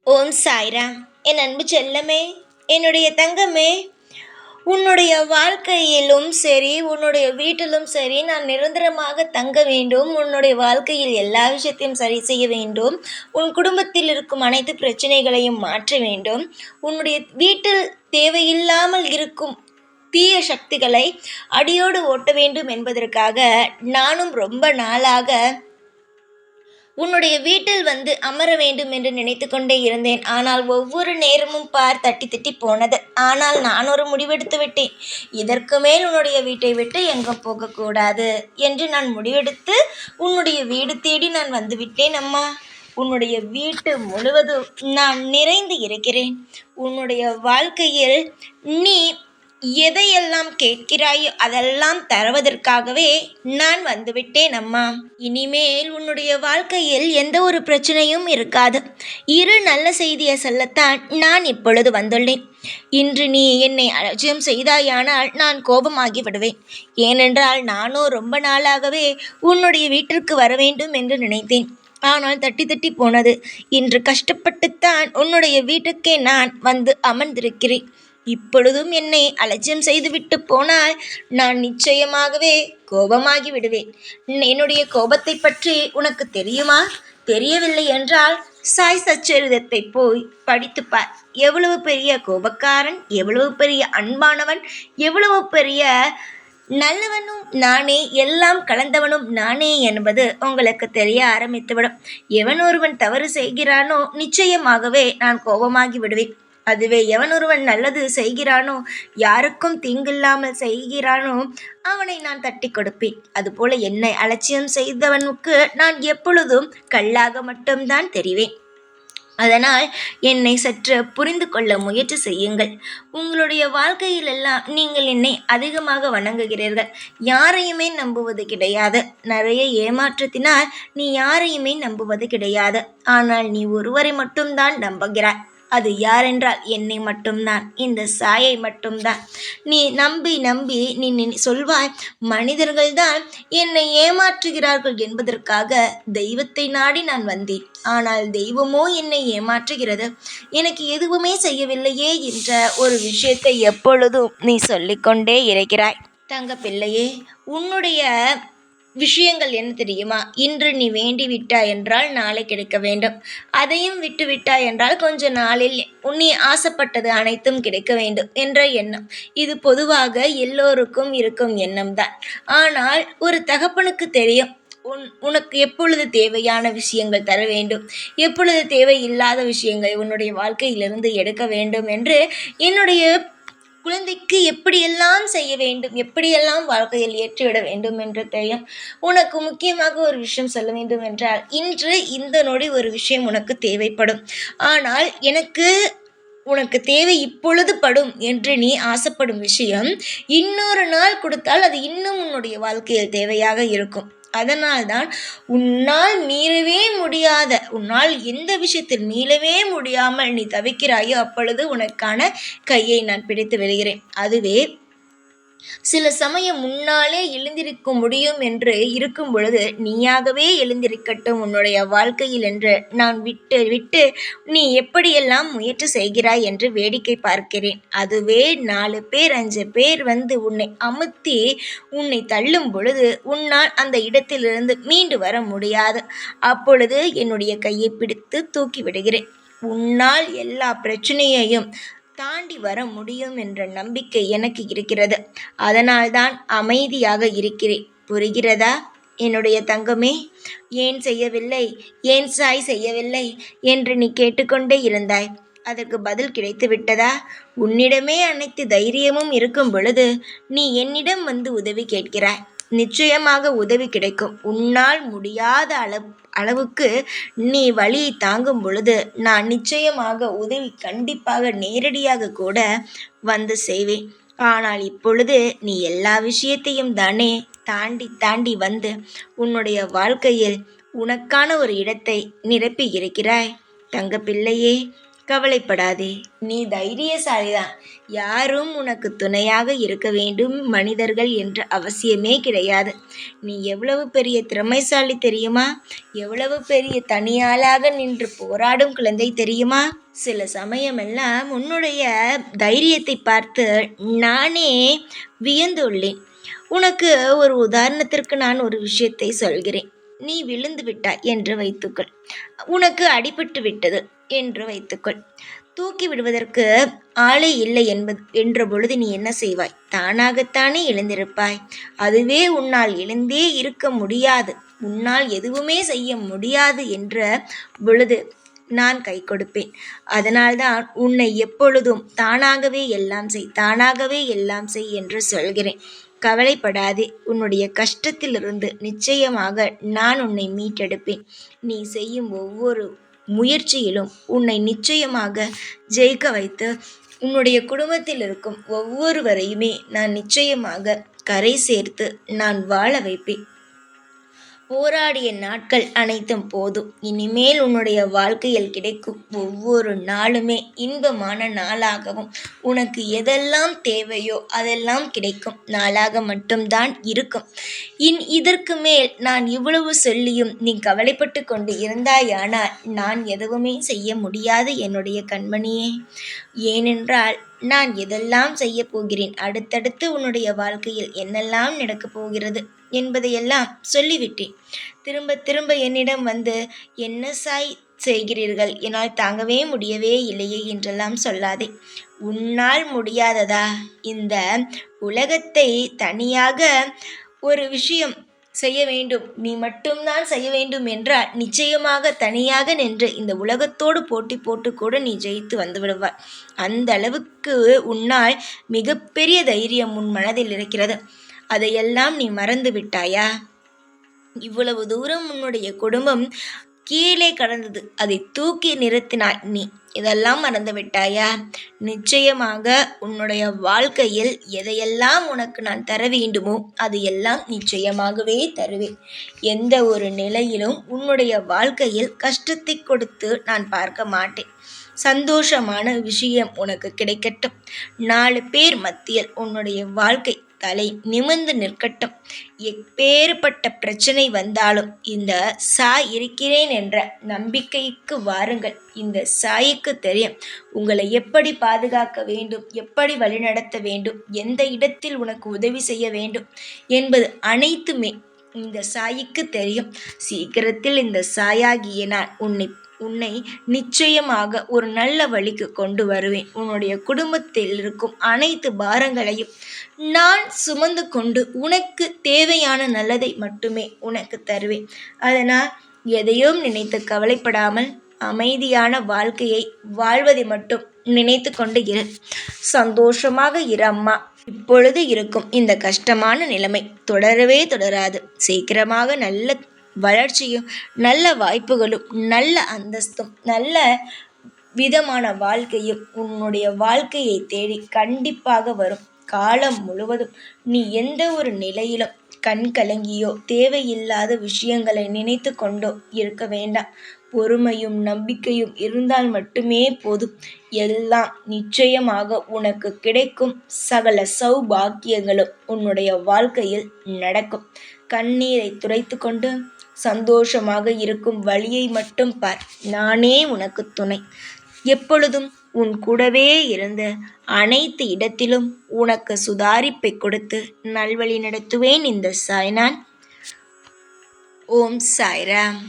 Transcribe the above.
ஓம் சாய்ராம். என் அன்பு செல்லமே, என்னுடைய தங்கமே, உன்னுடைய வாழ்க்கையிலும் சரி, உன்னுடைய வீட்டிலும் சரி, நான் நிரந்தரமாக தங்க வேண்டும். உன்னுடைய வாழ்க்கையில் எல்லா விஷயத்தையும் சரி செய்ய வேண்டும். உன் குடும்பத்தில் இருக்கும் அனைத்து பிரச்சனைகளையும் மாற்ற வேண்டும். உன்னுடைய வீட்டில் தேவையில்லாமல் இருக்கும் தீய சக்திகளை அடியோடு ஓட்ட வேண்டும் என்பதற்காக நானும் ரொம்ப நாளாக உன்னுடைய வீட்டில் வந்து அமர வேண்டும் என்று நினைத்து கொண்டே இருந்தேன். ஆனால் ஒவ்வொரு நேரமும் பார் தட்டி தட்டி போனது. ஆனால் நான் ஒரு முடிவெடுத்து விட்டேன். இதற்கு மேல் உன்னுடைய வீட்டை விட்டு எங்கும் போகக்கூடாது என்று நான் முடிவெடுத்து உன்னுடைய வீடு தேடி நான் வந்துவிட்டேன் அம்மா. உன்னுடைய வீட்டு முழுவதும் நான் நிறைந்து இருக்கிறேன். உன்னுடைய வாழ்க்கையில் நீ எதையெல்லாம் கேட்கிறாயோ அதெல்லாம் தருவதற்காகவே நான் வந்துவிட்டேன் அம்மா. இனிமேல் உன்னுடைய வாழ்க்கையில் எந்த ஒரு பிரச்சனையும் இருக்காது. இரு நல்ல செய்தியை சொல்லத்தான் நான் இப்பொழுது வந்துள்ளேன். இன்று நீ என்னை அலட்சியம் செய்தாயானால் நான் கோபமாகி விடுவேன். ஏனென்றால் நானோ ரொம்ப நாளாகவே உன்னுடைய வீட்டிற்கு வர வேண்டும் என்று நினைத்தேன். ஆனால் தட்டி தட்டி போனது. இன்று கஷ்டப்பட்டுத்தான் உன்னுடைய வீட்டுக்கே நான் வந்து அமர்ந்திருக்கிறேன். இப்பொழுதும் என்னை அலட்சியம் செய்துவிட்டு போனால் நான் நிச்சயமாகவே கோபமாகி விடுவேன். என்னுடைய கோபத்தை பற்றி உனக்கு தெரியுமா? தெரியவில்லை என்றால் சாய் சச்சரிதத்தை போய் படித்துப்பார். எவ்வளவு பெரிய கோபக்காரன், எவ்வளவு பெரிய அன்பானவன், எவ்வளவு பெரிய நல்லவனும் நானே, எல்லாம் கலந்தவனும் நானே என்பது உங்களுக்கு தெரிய ஆரம்பித்துவிடும். எவன் ஒருவன் தவறு செய்கிறானோ நிச்சயமாகவே நான் கோபமாகி விடுவேன். அதுவே எவன் ஒருவன் நல்லது செய்கிறானோ, யாருக்கும் தீங்கில்லாமல் செய்கிறானோ, அவனை நான் தட்டி கொடுப்பேன். அதுபோல என்னை அலட்சியம் செய்தவனுக்கு நான் எப்பொழுதும் கல்லாக மட்டும்தான் தெரிவேன். அதனால் என்னை சற்று புரிந்து கொள்ள முயற்சி செய்யுங்கள். உங்களுடைய வாழ்க்கையிலெல்லாம் நீங்கள் என்னை அதிகமாக வணங்குகிறீர்கள். யாரையுமே நம்புவது கிடையாது. நிறைய ஏமாற்றத்தினால் நீ யாரையுமே நம்புவது கிடையாது. ஆனால் நீ ஒருவரை மட்டும்தான் நம்புகிறாய். அது யாரென்றால் என்னை மட்டும்தான், இந்த சாயை மட்டும்தான். நீ நம்பி நம்பி நீ சொல்வாய், மனிதர்கள்தான் என்னை ஏமாற்றுகிறார்கள் என்பதற்காக தெய்வத்தை நாடி நான் வந்தேன். ஆனால் தெய்வமோ என்னை ஏமாற்றுகிறது, எனக்கு எதுவுமே செய்யவில்லையே என்ற ஒரு விஷயத்தை எப்பொழுதும் நீ சொல்லிக்கொண்டே இருக்கிறாய். தங்க பிள்ளையே, உன்னுடைய விஷயங்கள் என்ன தெரியுமா? இன்று நீ வேண்டி விட்டாய் என்றால் நாளை கிடைக்க வேண்டும். அதையும் விட்டு விட்டாய் என்றால் கொஞ்ச நாளில் நீ ஆசைப்பட்டது அனைத்தும் கிடைக்க வேண்டும் என்ற எண்ணம். இது பொதுவாக எல்லோருக்கும் இருக்கும் எண்ணம்தான். ஆனால் ஒரு தகப்பனுக்கு தெரியும் உனக்கு எப்பொழுது தேவையான விஷயங்கள் தர வேண்டும், எப்பொழுது தேவையில்லாத விஷயங்களை உன்னுடைய வாழ்க்கையிலிருந்து எடுக்க வேண்டும் என்று. என்னுடைய குழந்தைக்கு எப்படியெல்லாம் செய்ய வேண்டும், எப்படியெல்லாம் வாழ்க்கையில் ஏற்றிவிட வேண்டும் என்று தெரியும். உனக்கு முக்கியமாக ஒரு விஷயம் சொல்ல வேண்டும் என்றால், இன்று இந்த நொடி ஒரு விஷயம் உனக்கு தேவைப்படும். ஆனால் எனக்கு உனக்கு தேவை இப்பொழுது படும் என்று நீ ஆசைப்படும் விஷயம் இன்னொரு நாள் கொடுத்தால் அது இன்னும் உன்னுடைய வாழ்க்கையில் தேவையாக இருக்கும். அதனால்தான் உன்னால் மீறவே முடியாத, உன்னால் எந்த விஷயத்தில் மீளவே முடியாமல் நீ தவிக்கிறாயோ அப்பொழுது உனக்கான கையை நான் பிடித்து விடுகிறேன். அதுவே சில சமயம் முன்னாலே எழுந்திருக்க முடியும் என்று இருக்கும் பொழுது நீயாகவே எழுந்திருக்கட்டும் உன்னுடைய வாழ்க்கையில் என்று நான் விட்டு விட்டு நீ எப்படியெல்லாம் முயற்சி செய்கிறாய் என்று வேடிக்கை பார்க்கிறேன். அதுவே 4 பேர் 5 பேர் வந்து உன்னை அமுத்தி உன்னை தள்ளும் பொழுது உன்னால் அந்த இடத்திலிருந்து மீண்டு வர முடியாது. அப்பொழுது என்னுடைய கையை பிடித்து தூக்கி விடுகிறேன். உன்னால் எல்லா பிரச்சனையையும் தாண்டி வர முடியும் என்ற நம்பிக்கை எனக்கு இருக்கிறது. அதனால்தான் அமைதியாக இருக்கிறேன். புரிகிறதா என்னுடைய தங்கமே? ஏன் செய்யவில்லை, ஏன் சாய் செய்யவில்லை என்று நீ கேட்டுக்கொண்டே இருந்தாய். அதற்கு பதில் கிடைத்து விட்டதா? உன்னிடமே அனைத்து தைரியமும் இருக்கும் பொழுது நீ என்னிடம் வந்து உதவி கேட்கிறாய். நிச்சயமாக உதவி கிடைக்கும். உன்னால் முடியாத அளவுக்கு நீ வலியை தாங்கும் பொழுது நான் நிச்சயமாக உதவி கண்டிப்பாக நேரடியாக கூட வந்து செய்வேன். ஆனால் இப்பொழுது நீ எல்லா விஷயத்தையும் தானே தாண்டி தாண்டி வந்து உன்னுடைய வாழ்க்கையில் உனக்கான ஒரு இடத்தை நிரப்பி இருக்கிறாய். தங்க பிள்ளையே, கவலைப்படாதே, நீ தைரியசாலிதான். யாரும் உனக்கு துணையாக இருக்க வேண்டும் மனிதர்கள் என்ற அவசியமே கிடையாது. நீ எவ்வளவு பெரிய திறமைசாலி தெரியுமா? எவ்வளவு பெரிய தனியாளாக நின்று போராடும் குழந்தை தெரியுமா? சில சமயமெல்லாம் உன்னுடைய தைரியத்தை பார்த்து நானே வியந்துள்ளேன். உனக்கு ஒரு உதாரணத்திற்கு நான் ஒரு விஷயத்தை சொல்கிறேன். நீ விழுந்து விட்டாய் என்று வைத்துக்கொள். உனக்கு அடிபட்டு விட்டது என்று வைத்துக்கொள். தூக்கி விடுவதற்கு ஆளே இல்லை என்ற பொழுது நீ என்ன செய்வாய்? தானாகத்தானே எழுந்திருப்பாய். அதுவே உன்னால் எழுந்தே இருக்க முடியாது, உன்னால் எதுவுமே செய்ய முடியாது என்ற பொழுது நான் கை கொடுப்பேன். அதனால்தான் உன்னை எப்பொழுதும் தானாகவே எல்லாம் செய், தானாகவே எல்லாம் செய் என்று சொல்கிறேன். கவலைப்படாதே, உன்னுடைய கஷ்டத்திலிருந்து நிச்சயமாக நான் உன்னை மீட்டெடுப்பேன். நீ செய்யும் ஒவ்வொரு முயற்சியிலும் உன்னை நிச்சயமாக ஜெயிக்க வைத்து உன்னுடைய குடும்பத்தில் இருக்கும் ஒவ்வொருவரையுமே நான் நிச்சயமாக கரை சேர்த்து நான் வாழ வைப்பேன். போராடிய நாட்கள் அனைத்தும் போதும். இனிமேல் உன்னுடைய வாழ்க்கையில் கிடைக்கும் ஒவ்வொரு நாளுமே இன்பமான நாளாகவும் உனக்கு எதெல்லாம் தேவையோ அதெல்லாம் கிடைக்கும் நாளாக மட்டும்தான் இருக்கும். இதற்கு மேல் நான் இவ்வளவு சொல்லியும் நீ கவலைப்பட்டு கொண்டு இருந்தாயானால் நான் எதுவுமே செய்ய முடியாது என்னுடைய கண்மணியே. ஏனென்றால் நான் எதெல்லாம் செய்ய போகிறேன், அடுத்தடுத்து உன்னுடைய வாழ்க்கையில் என்னெல்லாம் நடக்கப் போகிறது என்பதையெல்லாம் சொல்லிவிட்டேன். திரும்ப திரும்ப என்னிடம் வந்து என்ன செய்கிறீர்கள், என்னால் தாங்கவே முடியவே இல்லையே என்றெல்லாம் சொல்லாதே. உன்னால் முடியாததா? இந்த உலகத்தை தனியாக ஒரு விஷயம் செய்ய வேண்டும், நீ மட்டும்தான் செய்ய வேண்டும் என்றால் நிச்சயமாக தனியாக நின்று இந்த உலகத்தோடு போட்டி போட்டு கூட நீ ஜெயித்து வந்து விடுவாய். அந்த அளவுக்கு உன்னால் மிகப்பெரிய தைரியம் உன் மனதில் இருக்கிறது. அதையெல்லாம் நீ மறந்து விட்டாயா? இவ்வளவு தூரம் உன்னுடைய குடும்பம் கீழே கடந்தது, அதை தூக்கி நிறுத்தினாய் நீ. இதெல்லாம் மறந்து விட்டாயா? நிச்சயமாக உன்னுடைய வாழ்க்கையில் எதையெல்லாம் உனக்கு நான் தர வேண்டுமோ அது எல்லாம் நிச்சயமாகவே தருவேன். எந்த ஒரு நிலையிலும் உன்னுடைய வாழ்க்கையில் கஷ்டத்தை கொடுத்து நான் பார்க்க மாட்டேன். சந்தோஷமான விஷயம் உனக்கு கிடைக்கட்டும். 4 பேர் மத்தியில் உன்னுடைய வாழ்க்கை தலை நிமிர்ந்து நிற்கட்டும். எப்பேற்பட்ட பிரச்சனை வந்தாலும் இந்த சாய் இருக்கிறேன் என்ற நம்பிக்கைக்கு வாருங்கள். இந்த சாய்க்கு தெரியும் உங்களை எப்படி பாதுகாக்க வேண்டும், எப்படி வழிநடத்த வேண்டும், எந்த இடத்தில் உனக்கு உதவி செய்ய வேண்டும் என்பது அனைத்துமே இந்த சாய்க்கு தெரியும். சீக்கிரத்தில் இந்த சாயாகிய நான் உன்னை நிச்சயமாக ஒரு நல்ல வழிக்கு கொண்டு வருவேன். உன்னுடைய குடும்பத்தில் இருக்கும் அனைத்து பாரங்களையும் நான் சுமந்து கொண்டு உனக்கு தேவையான நல்லதை மட்டுமே உனக்கு தருவேன். அதனால் எதையும் நினைத்து கவலைப்படாமல் அமைதியான வாழ்க்கையை வாழ்வதை மட்டும் நினைத்து கொண்டு இரு. சந்தோஷமாக இரு அம்மா. இப்பொழுது இருக்கும் இந்த கஷ்டமான நிலைமை தொடரவே தொடராது. சீக்கிரமாக நல்ல வளர்ச்சியும் நல்ல வாய்ப்புகளும் நல்ல அந்தஸ்தும் நல்ல விதமான வாழ்க்கையும் உன்னுடைய வாழ்க்கையை தேடி கண்டிப்பாக வரும். காலம் முழுவதும் நீ எந்த ஒரு நிலையிலும் கண் கலங்கியோ தேவையில்லாத விஷயங்களை நினைத்து கொண்டோ இருக்க வேண்டாம். பொறுமையும் நம்பிக்கையும் இருந்தால் மட்டுமே போதும். எல்லாம் நிச்சயமாக உனக்கு கிடைக்கும். சகல சௌபாக்கியங்களும் உன்னுடைய வாழ்க்கையில் நடக்கும். கண்ணீரை துடைத்து கொண்டு சந்தோஷமாக இருக்கும் வழியை மட்டும் பார். நானே உனக்கு துணை. எப்பொழுதும் உன் கூடவே இருந்து அனைத்து இடத்திலும் உனக்கு சுதாரிப்பை கொடுத்து நல்வழி நடத்துவேன் இந்த சாய்நான். ஓம் சாய்ராம்.